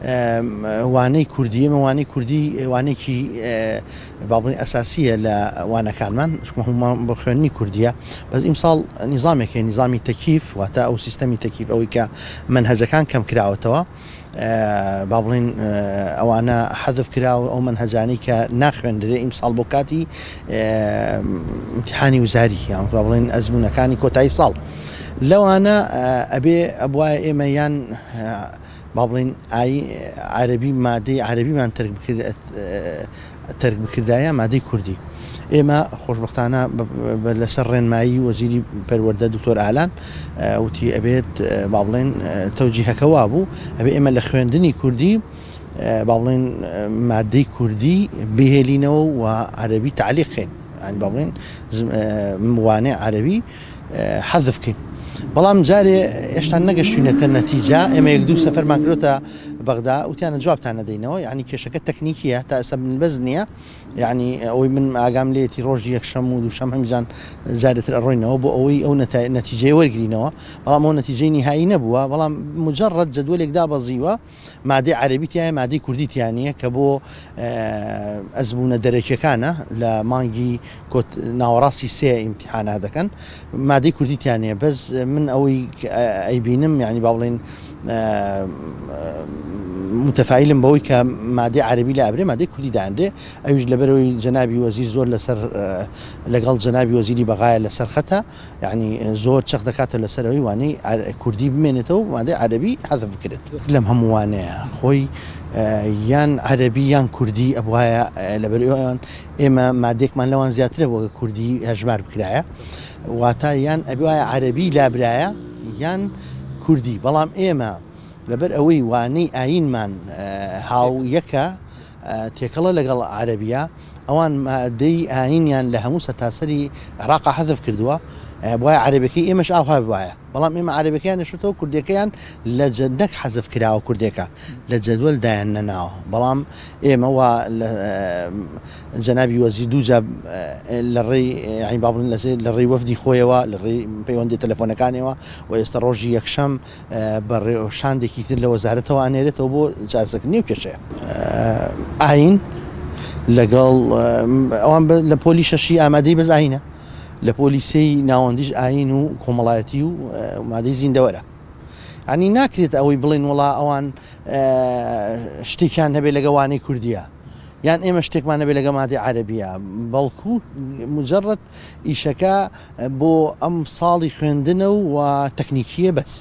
وانەی کوردی ئێمە وانەی کوردی وانێکی باڵێ ئەساسیە لە وانەکانمان هەمومان بە خوێندنی کوردیە بەس ئیمساڵ نیزامێکی نیزامی تەکیف واتە ئەو سیستەمی تەکیف ئەوەی کە منهەجەکان کەم کراوەتەوە با بڵێن ئەوانە حەذف کراوە ئەو منهەجانەی کە ناخوێندرێ ئیمساڵ بۆ کاتی ئیمتیحانی وزاری یان با بڵێن ئەزموونەکانی کۆتایی ساڵ لەوانە ئەبێ ئەبوایە ئێمە یان با بڵێن عەرەبی مادەی عەرەبیمان تەرک بکردایە مادەی کوردی ئێمە خۆشبەختانە لەسەر ڕێنمایی وەزیری پەروەردە دکتۆر ئالان وتی ئەبێت با بڵێن تەوجیهەکە وا بوو ئەبێ ئێمە لە خوێندنی کوردی با بڵێن مادەی کوردی بهێلینەوە و عەرەبی تعلیقین با بڵێن وانەی عەرەبی حەذف بکەین بەڵام جارێ هێشتا نەگەشتوینەتە نەتیجە ئێمە یەک دوو سەفەرمان کردوتە بەغدا وتیانە جوابتان نەدەینەوە یعنی کێشەکە تەکنیکیە تا ئێستا بنبەز نییە یعنی ئەوەی من ئاگام لێتی ڕۆژی یەکشەم و دووشەم هەمیزان جارێتر ئەڕۆینەوە بۆ ئەوەی ئەو نەتیجەی وەرگرینەوە بەڵام ئەو نەتیجەی نهایی نەبووە بەڵام مجرد جەدوەلێک دابەزیوە مادەی عەرەبی تایە مادەی کوردی تیانە کە بۆ ئەزموونە دەرەکیەکانە لە مانگی ناوەڕاستی سێ ئیمتیحانە دەکەن مادەی کوردی تیانەیە بەس من ئەوەی ئەیبینم یعنی با بڵێن متفاعلم بەوەی کە مادەی عەرەبی لە ئەبرێ مادەی کوردی داێنرێ ئەویش لەبەرەوەی جەنابی وەزیر زۆر لەسەر لەگەڵ جەنابی وەزیری بەغایە لەسەر خەتە یعنی زۆر چەق دەکاتە لەسەرەوەی وانەی کوردی بمێنێتەوە مادەی عەرەبی حەذف بکرێت لەم هەمووانەیە خۆی یان عەرەبی یان کوردی ئەبوایە لەبەرەوەیان ئێمە مادێکمان لەوان زیاترە بۆ کوردی هەژمار بکرایە واتە یان ئەبوایە عەرەبی لابرایە یان کوردی بەڵام ئێمە لەبەر ئەوەی وانەی ئاینمان هاو یەکە تێکەڵە لەگەڵ عەرەبیە ئەوان مادەی ئاینیان لە هەموو سەتاسەری عێراقا حەذف کردووە بۆیە عەرەبەکەی ئێمەش ئاوها بواە بەڵام ئێمە عەرەبەکەیان نەشتەوە کوردەکەیان لە جەندەك حەذف کراوە کوردێکە لە جەدوەل دایان نەناوە بەڵام ئێمە وا جەنابی وەزیر دووجا لە ڕێی یعنی با بڵێن لە ڕێی وەفدی خۆیەوە لە ڕێی پەیوەندی تەلەفۆنەکانەوە و ئێستا ڕۆژی یەکشەم بە ڕێوەشاندێکی تر لە وەزارەتەوە ئانێرێتەوە بۆ جارسەکردنی و کێشەیە ئاین لەگەڵ ئەوان لە پۆلی شەشی ئامادەی بەز ئاینە لە پۆلیسەی ناوەندیش ئاین و کۆمەڵایەتی و مادەی زیندەوەرە ینی ناکرێت ئەوەی بڵێن وڵا ئەوان شتێکیان هەبێت لەگەوانەی کوردیە یان ئێمە شتێکمان هەبێت لەگە مادەی عەرەبیە بەڵکو مجرد ئیشەکە بۆ ئەم ساڵی خوێندنە و تەکنیکیە بەس.